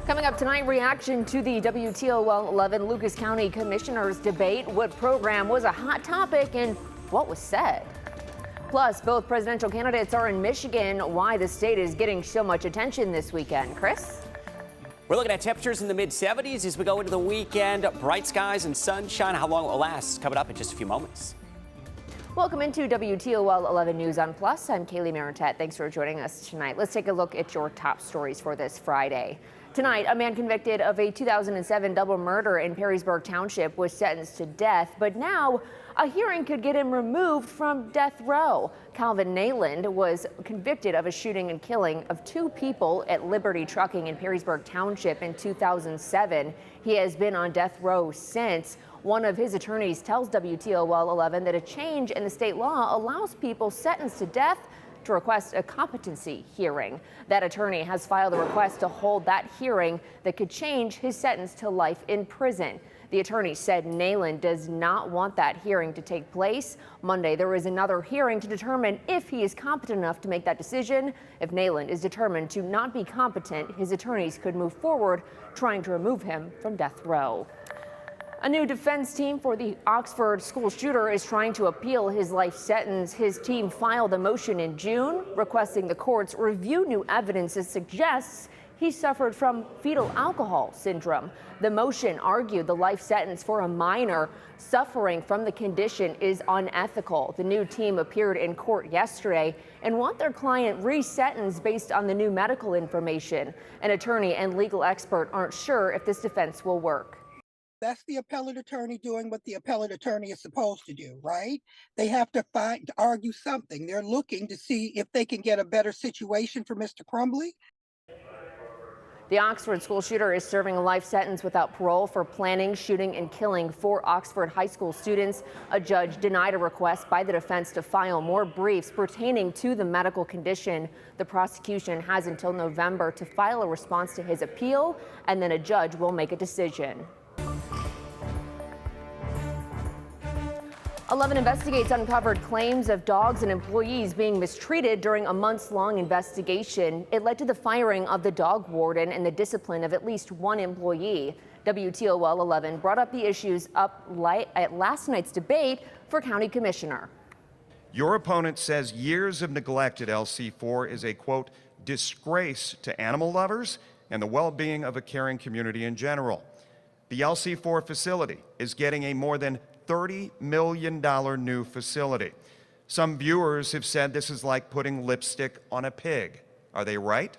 Coming up tonight, reaction to the WTOL 11 Lucas County Commissioners debate. What program was a hot topic and what was said? Plus, both presidential candidates are in Michigan. Why the state is getting so much attention this weekend. Chris? We're looking at temperatures in the mid-70s as we go into the weekend. Bright skies and sunshine. How long it will last coming up in just a few moments. Welcome into WTOL 11 News on Plus. I'm Kaylee Maritet. Thanks for joining us tonight. Let's take a look at your top stories for this Friday. Tonight, a man convicted of a 2007 double murder in Perrysburg Township was sentenced to death, but now a hearing could get him removed from death row. Calvin Nayland was convicted of a shooting and killing of two people at Liberty Trucking in Perrysburg Township in 2007. He has been on death row since. One of his attorneys tells WTOL 11 that a change in the state law allows people sentenced to death to request a competency hearing. That attorney has filed a request to hold that hearing that could change his sentence to life in prison. The attorney said Nayland does not want that hearing to take place. Monday, there is another hearing to determine if he is competent enough to make that decision. If Nayland is determined to not be competent, his attorneys could move forward trying to remove him from death row. A new defense team for the Oxford school shooter is trying to appeal his life sentence. His team filed a motion in June requesting the courts review new evidence that suggests he suffered from fetal alcohol syndrome. The motion argued the life sentence for a minor suffering from the condition is unethical. The new team appeared in court yesterday and want their client resentenced based on the new medical information. An attorney and legal expert aren't sure if this defense will work. That's the appellate attorney doing what the appellate attorney is supposed to do, right? They have to argue something. They're looking to see if they can get a better situation for Mr. Crumbly. The Oxford school shooter is serving a life sentence without parole for planning, shooting, and killing four Oxford high school students. A judge denied a request by the defense to file more briefs pertaining to the medical condition. The prosecution has until November to file a response to his appeal, and then a judge will make a decision. 11 Investigates uncovered claims of dogs and employees being mistreated during a months-long investigation. It led to the firing of the dog warden and the discipline of at least one employee. WTOL 11 brought up the issues at last night's debate for County Commissioner. Your opponent says years of neglect at LC4 is a, quote, disgrace to animal lovers and the well-being of a caring community in general. The LC4 facility is getting a more than $30 million new facility. Some viewers have said this is like putting lipstick on a pig. Are they right?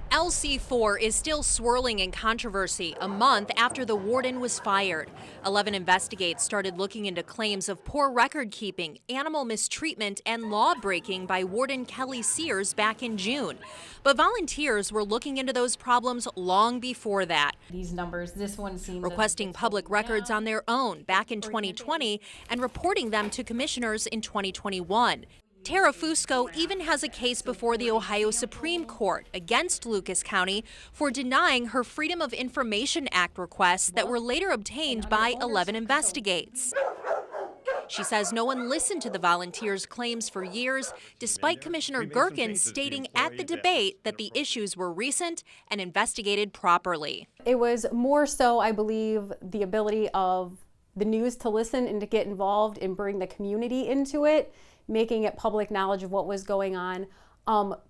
LC4 is still swirling in controversy a month after the warden was fired. 11 Investigates started looking into claims of poor record keeping, animal mistreatment, and law breaking by Warden Kelly Sears back in June. But volunteers were looking into those problems long before that. These numbers, this one seems requesting public records on their own back in 2020 and reporting them to commissioners in 2021. Tara Fusco even has a case before the Ohio Supreme Court against Lucas County for denying her Freedom of Information Act requests that were later obtained by 11 Investigates. She says no one listened to the volunteers' claims for years, despite Commissioner Gerken stating at the debate that the issues were recent and investigated properly. It was more so, I believe, the ability of the news to listen and to get involved and bring the community into it, making it public knowledge of what was going on.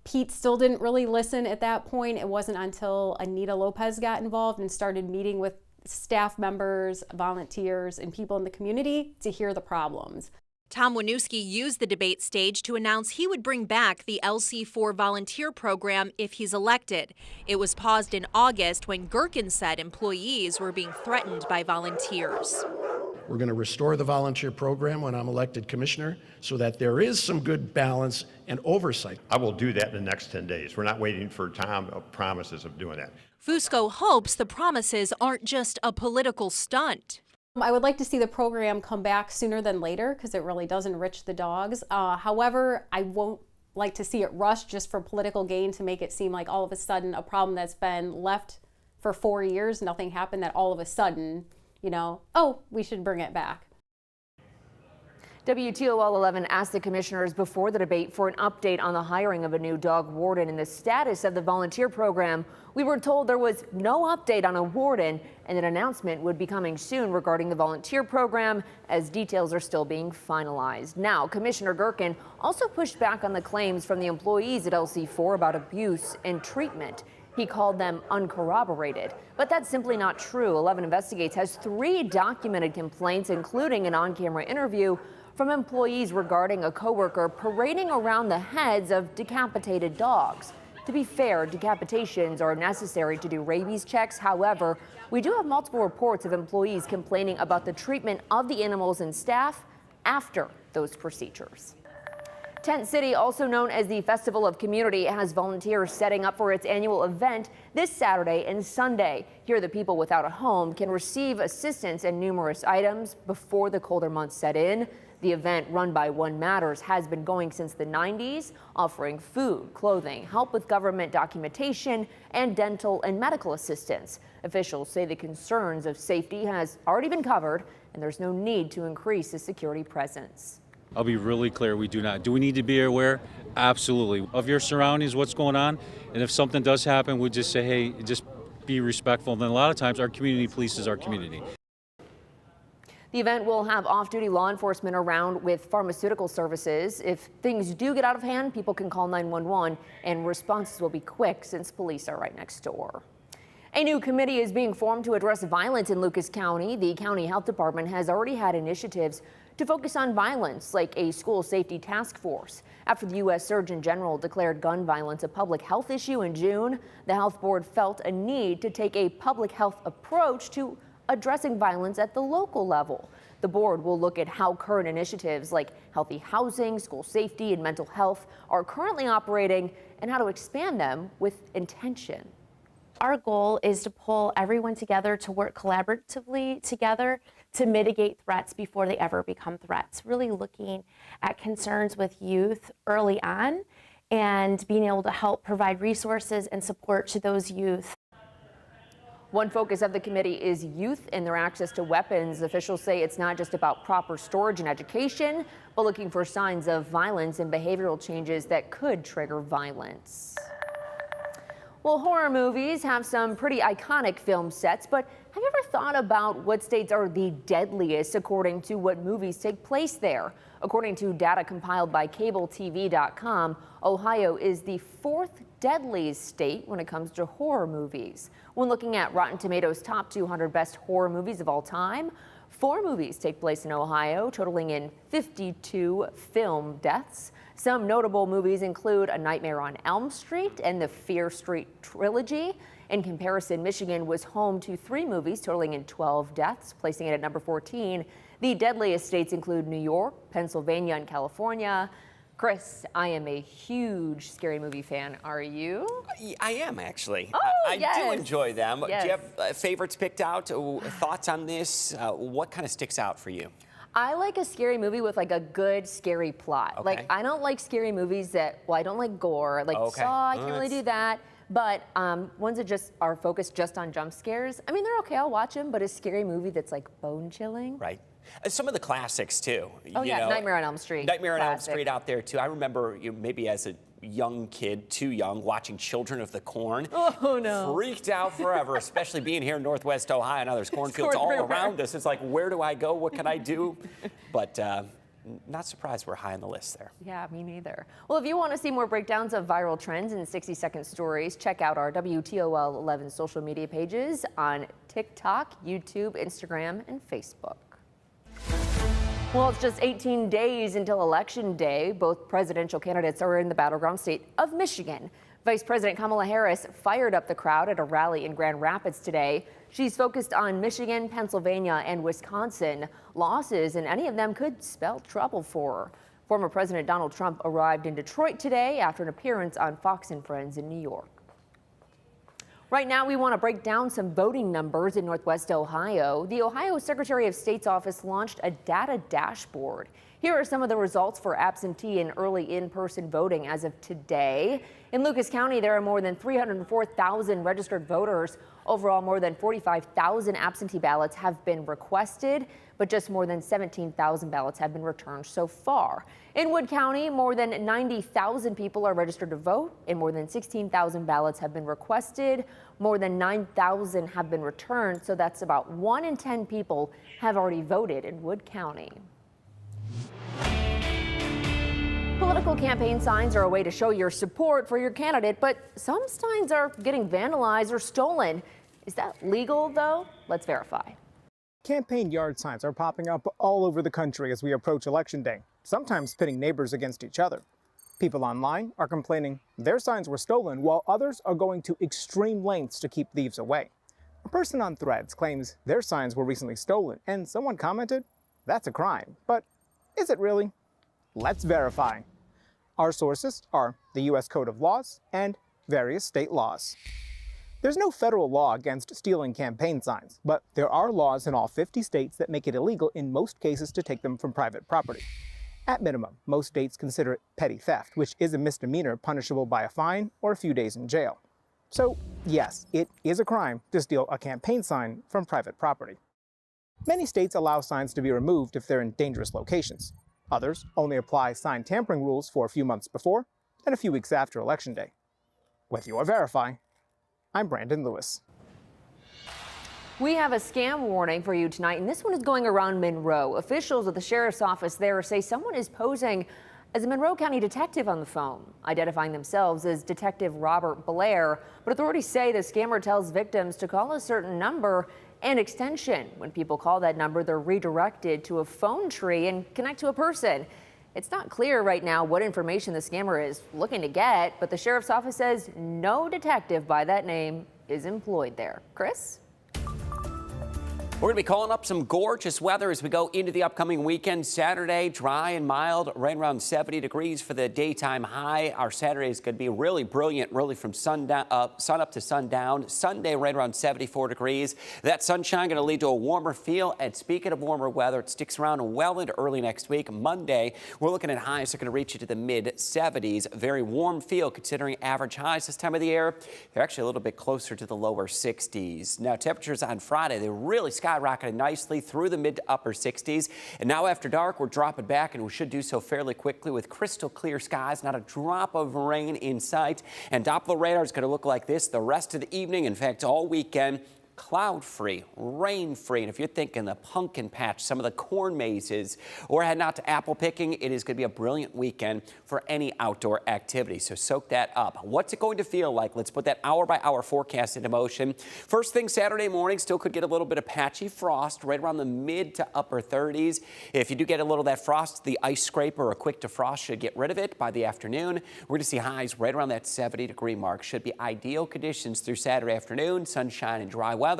Pete still didn't really listen at that point. It wasn't until Anita Lopez got involved and started meeting with staff members, volunteers, and people in the community to hear the problems. Tom Winooski used the debate stage to announce he would bring back the LC4 volunteer program if he's elected. It was paused in August when Gerken said employees were being threatened by volunteers. We're going to restore the volunteer program when I'm elected commissioner so that there is some good balance and oversight. I will do that in the next 10 days. We're not waiting for Tom promises of doing that. Fusco hopes the promises aren't just a political stunt. I would like to see the program come back sooner than later because it really does enrich the dogs. However, I won't like to see it rushed just for political gain to make it seem like all of a sudden a problem that's been left for 4 years, nothing happened, that all of a sudden, you know, oh, we should bring it back. WTOL 11 asked the commissioners before the debate for an update on the hiring of a new dog warden and the status of the volunteer program. We were told there was no update on a warden and an announcement would be coming soon regarding the volunteer program, as details are still being finalized. Now, Commissioner Gerken also pushed back on the claims from the employees at LC4 about abuse and treatment. He called them uncorroborated, but that's simply not true. 11 Investigates has 3 documented complaints, including an on-camera interview from employees regarding a coworker parading around the heads of decapitated dogs. To be fair, decapitations are necessary to do rabies checks. However, we do have multiple reports of employees complaining about the treatment of the animals and staff after those procedures. Tent City, also known as the Festival of Community, has volunteers setting up for its annual event this Saturday and Sunday. Here, the people without a home can receive assistance and numerous items before the colder months set in. The event, run by One Matters, has been going since the 90s, offering food, clothing, help with government documentation, and dental and medical assistance. Officials say the concerns of safety has already been covered, and there's no need to increase the security presence. I'll be really clear, we do not. Do we need to be aware? Absolutely. Of your surroundings, what's going on, and if something does happen, we just say, hey, just be respectful. And then a lot of times our community polices our community. The event will have off-duty law enforcement around with pharmaceutical services. If things do get out of hand, people can call 911 and responses will be quick since police are right next door. A new committee is being formed to address violence in Lucas County. The county health department has already had initiatives to focus on violence, like a school safety task force. After the U.S. Surgeon General declared gun violence a public health issue in June, the health board felt a need to take a public health approach to addressing violence at the local level. The board will look at how current initiatives like healthy housing, school safety, and mental health are currently operating and how to expand them with intention. Our goal is to pull everyone together to work collaboratively together to mitigate threats before they ever become threats. Really looking at concerns with youth early on and being able to help provide resources and support to those youth. One focus of the committee is youth and their access to weapons. Officials say it's not just about proper storage and education, but looking for signs of violence and behavioral changes that could trigger violence. Well, horror movies have some pretty iconic film sets, but have you ever thought about what states are the deadliest according to what movies take place there? According to data compiled by CableTV.com, Ohio is the 4th deadliest state when it comes to horror movies. When looking at Rotten Tomatoes' top 200 best horror movies of all time, 4 movies take place in Ohio, totaling in 52 film deaths. Some notable movies include A Nightmare on Elm Street and the Fear Street trilogy. In comparison, Michigan was home to 3 movies totaling in 12 deaths, placing it at number 14. The deadliest states include New York, Pennsylvania, and California. Chris, I am a huge scary movie fan. Are you? I am, actually. Oh, I yes. do enjoy them. Yes. Do you have favorites picked out? Thoughts on this? What kind of sticks out for you? I like a scary movie with like a good scary plot. Okay. Like, I don't like scary movies that, well, I don't like gore. Like Saw, I can't really do that. But ones that just are focused just on jump scares, I mean, they're okay, I'll watch them, but a scary movie that's like bone chilling. Right. Some of the classics too. Oh yeah, Nightmare on Elm Street. Nightmare on Elm Street out there too. I remember maybe as a young kid, too young, watching Children of the Corn. Oh no. Freaked out forever, especially being here in Northwest Ohio. Now there's cornfields all around us. It's like, where do I go? What can I do? But not surprised we're high on the list there. Yeah, me neither. Well, if you want to see more breakdowns of viral trends and 60-second stories, check out our WTOL 11 social media pages on TikTok, YouTube, Instagram, and Facebook. Well, it's just 18 days until Election Day. Both presidential candidates are in the battleground state of Michigan. Vice President Kamala Harris fired up the crowd at a rally in Grand Rapids today. She's focused on Michigan, Pennsylvania, and Wisconsin. Losses in any of them could spell trouble for her. Former President Donald Trump arrived in Detroit today after an appearance on Fox and Friends in New York. Right now, we want to break down some voting numbers in Northwest Ohio. The Ohio Secretary of State's office launched a data dashboard. Here are some of the results for absentee and early in-person voting as of today. In Lucas County, there are more than 304,000 registered voters. Overall, more than 45,000 absentee ballots have been requested, but just more than 17,000 ballots have been returned so far. In Wood County, more than 90,000 people are registered to vote, and more than 16,000 ballots have been requested. More than 9,000 have been returned, so that's about 1 in 10 people have already voted in Wood County. Political campaign signs are a way to show your support for your candidate, but some signs are getting vandalized or stolen. Is that legal, though? Let's verify. Campaign yard signs are popping up all over the country as we approach Election Day, sometimes pitting neighbors against each other. People online are complaining their signs were stolen, while others are going to extreme lengths to keep thieves away. A person on Threads claims their signs were recently stolen, and someone commented, "That's a crime." But is it really? Let's verify. Our sources are the U.S. Code of Laws and various state laws. There's no federal law against stealing campaign signs, but there are laws in all 50 states that make it illegal in most cases to take them from private property. At minimum, most states consider it petty theft, which is a misdemeanor punishable by a fine or a few days in jail. So, yes, it is a crime to steal a campaign sign from private property. Many states allow signs to be removed if they're in dangerous locations. Others only apply sign tampering rules for a few months before and a few weeks after Election Day. With your Verify, I'm Brandon Lewis. We have a scam warning for you tonight, and this one is going around Monroe. Officials at the sheriff's office there say someone is posing as a Monroe County detective on the phone, identifying themselves as Detective Robert Blair. But authorities say the scammer tells victims to call a certain number and extension. When people call that number, they're redirected to a phone tree and connect to a person. It's not clear right now what information the scammer is looking to get, but the sheriff's office says no detective by that name is employed there. Chris? We're going to be calling up some gorgeous weather as we go into the upcoming weekend. Saturday, dry and mild, right around 70 degrees for the daytime high. Our Saturday is going to be really brilliant, really from sun up to sundown. Sunday, right around 74 degrees. That sunshine going to lead to a warmer feel. And speaking of warmer weather, it sticks around well into early next week. Monday, we're looking at highs that are going to reach you to the mid-70s. Very warm feel considering average highs this time of the year. They're actually a little bit closer to the lower 60s. Now, temperatures on Friday, they really skyrocketed nicely through the mid to upper 60s. And now after dark, we're dropping back, and we should do so fairly quickly with crystal clear skies, not a drop of rain in sight. And Doppler radar is going to look like this the rest of the evening. In fact, all weekend. Cloud-free, rain-free, and if you're thinking the pumpkin patch, some of the corn mazes, or heading out to apple picking, it is going to be a brilliant weekend for any outdoor activity. So soak that up. What's it going to feel like? Let's put that hour-by-hour forecast into motion. First thing Saturday morning, still could get a little bit of patchy frost right around the mid to upper 30s. If you do get a little of that frost, the ice scraper or quick defrost should get rid of it by the afternoon. We're going to see highs right around that 70-degree mark. Should be ideal conditions through Saturday afternoon, sunshine and dry weather.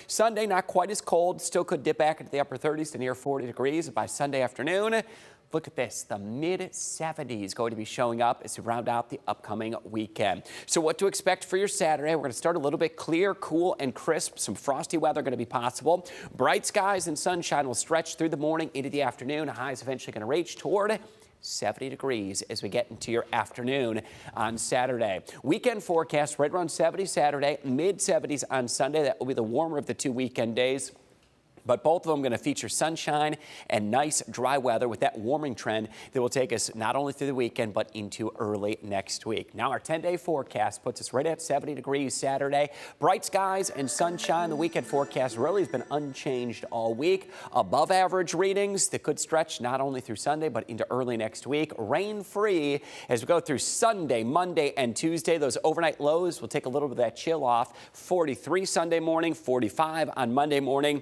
Sunday, not quite as cold, still could dip back into the upper 30s to near 40 degrees by Sunday afternoon. Look at this, the mid-70s going to be showing up as we round out the upcoming weekend. So what to expect for your Saturday? We're going to start a little bit clear, cool, and crisp. Some frosty weather going to be possible. Bright skies and sunshine will stretch through the morning into the afternoon. Highs eventually going to reach toward 70 degrees as we get into your afternoon on Saturday. Weekend forecast right around 70 Saturday, mid-70s on Sunday. That will be the warmer of the two weekend days. But both of them going to feature sunshine and nice dry weather with that warming trend that will take us not only through the weekend but into early next week. Now our 10-day forecast puts us right at 70 degrees Saturday. Bright skies and sunshine. The weekend forecast really has been unchanged all week. Above average readings that could stretch not only through Sunday but into early next week. Rain free as we go through Sunday, Monday, and Tuesday. Those overnight lows will take a little bit of that chill off. 43 Sunday morning, 45 on Monday morning.